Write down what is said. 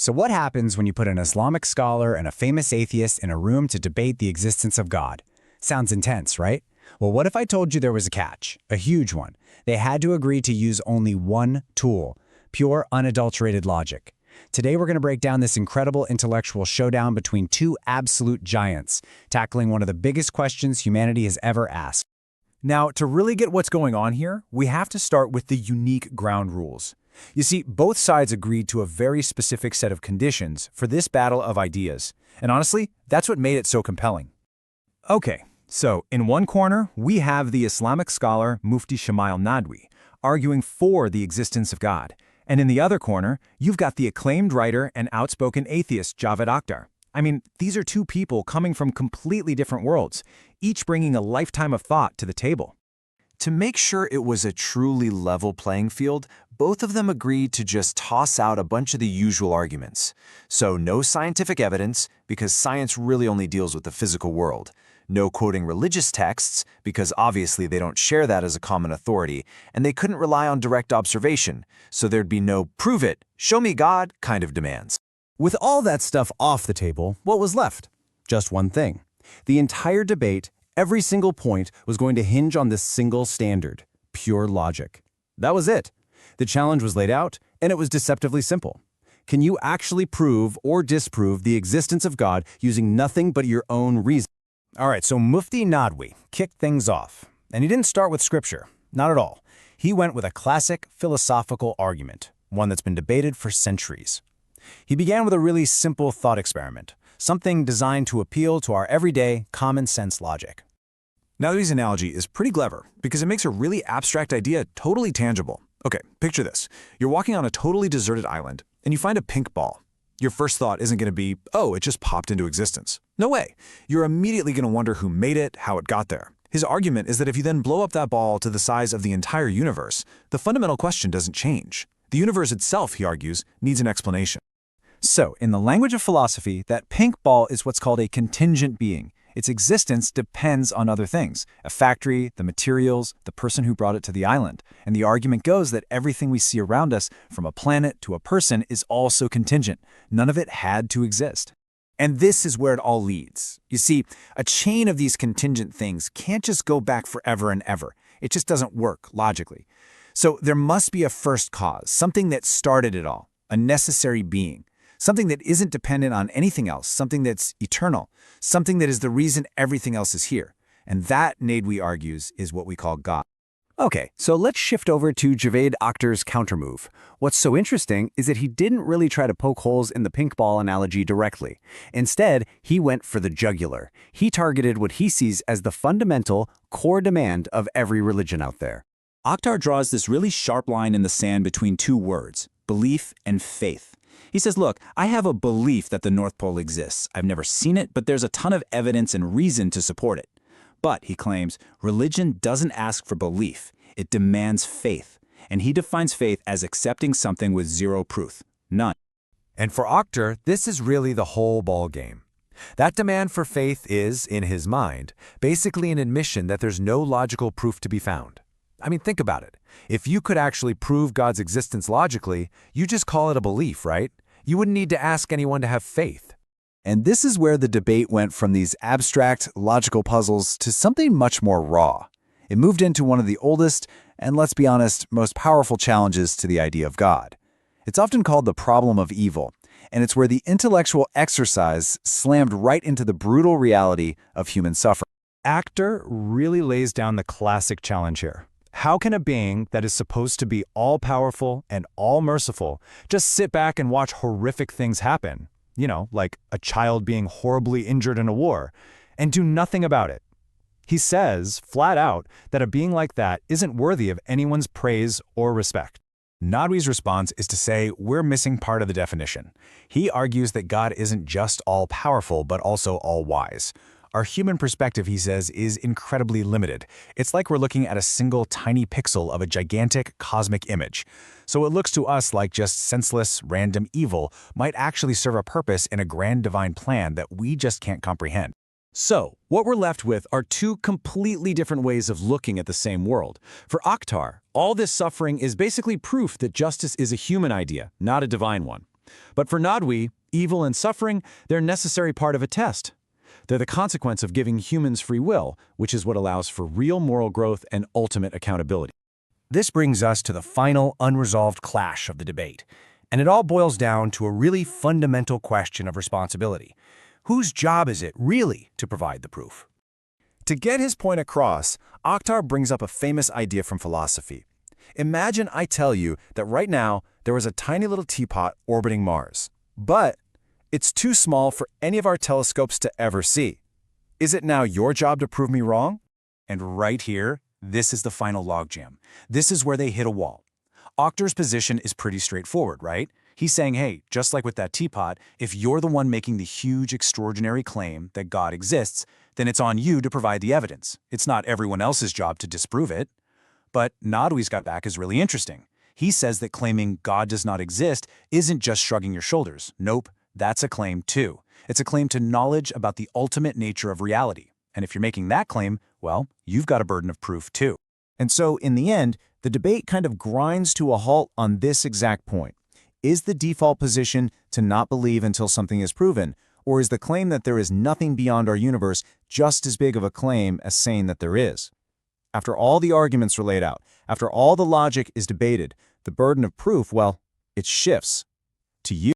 So what happens when you put an Islamic scholar and a famous atheist in a room to debate the existence of God? Sounds intense, right? Well, what if I told you there was a catch, a huge one? They had to agree to use only one tool, pure, unadulterated logic. Today we're going to break down this incredible intellectual showdown between two absolute giants, tackling one of the biggest questions humanity has ever asked. Now, to really get what's going on here, we have to start with the unique ground rules. You see, both sides agreed to a very specific set of conditions for this battle of ideas. And honestly, that's what made it so compelling. Okay, so in one corner, we have the Islamic scholar Mufti Shamail Nadvi, arguing for the existence of God. And in the other corner, you've got the acclaimed writer and outspoken atheist Javed Akhtar. I mean, these are two people coming from completely different worlds, each bringing a lifetime of thought to the table. To make sure it was a truly level playing field, both of them agreed to just toss out a bunch of the usual arguments. So no scientific evidence, because science really only deals with the physical world. No quoting religious texts, because obviously they don't share that as a common authority, and they couldn't rely on direct observation, so there'd be no prove it, show me God kind of demands. With all that stuff off the table, what was left? Just one thing. The entire debate, every single point, was going to hinge on this single standard, pure logic. That was it. The challenge was laid out, and it was deceptively simple. Can you actually prove or disprove the existence of God using nothing but your own reason? All right, so Mufti Nadvi kicked things off. And he didn't start with scripture, not at all. He went with a classic philosophical argument, one that's been debated for centuries. He began with a really simple thought experiment, something designed to appeal to our everyday, common-sense logic. Nadvi's analogy is pretty clever because it makes a really abstract idea totally tangible. Okay, picture this. You're walking on a totally deserted island, and you find a pink ball. Your first thought isn't going to be, oh, it just popped into existence. No way. You're immediately going to wonder who made it, how it got there. His argument is that if you then blow up that ball to the size of the entire universe, the fundamental question doesn't change. The universe itself, he argues, needs an explanation. So, in the language of philosophy, that pink ball is what's called a contingent being. Its existence depends on other things, a factory, the materials, the person who brought it to the island. And the argument goes that everything we see around us, from a planet to a person, is also contingent. None of it had to exist. And this is where it all leads. You see, a chain of these contingent things can't just go back forever and ever. It just doesn't work logically. So there must be a first cause, something that started it all, a necessary being. Something that isn't dependent on anything else, something that's eternal, something that is the reason everything else is here. And that, Nadvi argues, is what we call God. Okay, so let's shift over to Javed Akhtar's countermove. What's so interesting is that he didn't really try to poke holes in the pink ball analogy directly. Instead, he went for the jugular. He targeted what he sees as the fundamental, core demand of every religion out there. Akhtar draws this really sharp line in the sand between two words, belief and faith. He says, look, I have a belief that the North Pole exists. I've never seen it, but there's a ton of evidence and reason to support it. But, he claims, religion doesn't ask for belief. It demands faith. And he defines faith as accepting something with zero proof. None. And for Akhtar, this is really the whole ballgame. That demand for faith is, in his mind, basically an admission that there's no logical proof to be found. I mean, think about it. If you could actually prove God's existence logically, you just call it a belief, right? You wouldn't need to ask anyone to have faith. And this is where the debate went from these abstract, logical puzzles to something much more raw. It moved into one of the oldest, and let's be honest, most powerful challenges to the idea of God. It's often called the problem of evil, and it's where the intellectual exercise slammed right into the brutal reality of human suffering. Akhtar really lays down the classic challenge here. How can a being that is supposed to be all-powerful and all-merciful just sit back and watch horrific things happen? You know, like a child being horribly injured in a war, and do nothing about it. He says, flat out, that a being like that isn't worthy of anyone's praise or respect. Nadvi's response is to say we're missing part of the definition. He argues that God isn't just all-powerful, but also all-wise. Our human perspective, he says, is incredibly limited. It's like we're looking at a single tiny pixel of a gigantic cosmic image. So what looks to us like just senseless, random evil might actually serve a purpose in a grand divine plan that we just can't comprehend. So, what we're left with are two completely different ways of looking at the same world. For Akhtar, all this suffering is basically proof that justice is a human idea, not a divine one. But for Nadvi, evil and suffering, they're a necessary part of a test. They're the consequence of giving humans free will, which is what allows for real moral growth and ultimate accountability. This brings us to the final unresolved clash of the debate, and it all boils down to a really fundamental question of responsibility. Whose job is it really to provide the proof? To get his point across, Akhtar brings up a famous idea from philosophy. Imagine I tell you that right now there is a tiny little teapot orbiting Mars, but it's too small for any of our telescopes to ever see. Is it now your job to prove me wrong? And right here, this is the final logjam. This is where they hit a wall. Akhtar's position is pretty straightforward, right? He's saying, hey, just like with that teapot, if you're the one making the huge, extraordinary claim that God exists, then it's on you to provide the evidence. It's not everyone else's job to disprove it. But Nadvi's got back is really interesting. He says that claiming God does not exist isn't just shrugging your shoulders. Nope, that's a claim too. It's a claim to knowledge about the ultimate nature of reality. And if you're making that claim, well, you've got a burden of proof too. And so, in the end, the debate kind of grinds to a halt on this exact point. Is the default position to not believe until something is proven, or is the claim that there is nothing beyond our universe just as big of a claim as saying that there is? After all the arguments are laid out, after all the logic is debated, the burden of proof, well, it shifts to you.